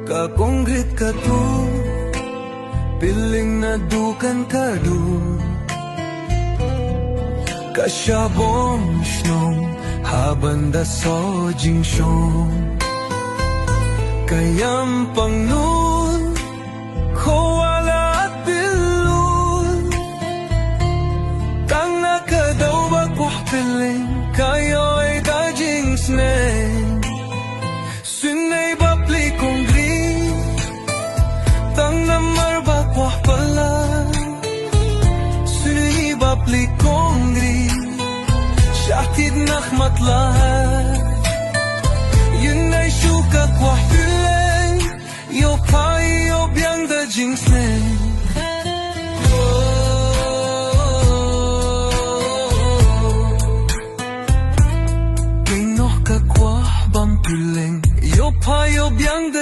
Kakongrit ka tu, piling na dukan ka du. Kasyabong shnong, haban da so jing shong. Kayam pang nun, ko wala at bilun. Tang nakadaw ba kuh piling, kayo ay da jing sneng. Sunay ba pli kong green, tang namar ba kuh pala. Sunay ba pli kong green, syahid nakmat lahat. Yun ay syuka kuh piling, yo pa yo biyang da jing sneng. Piling, yo pa yo biyang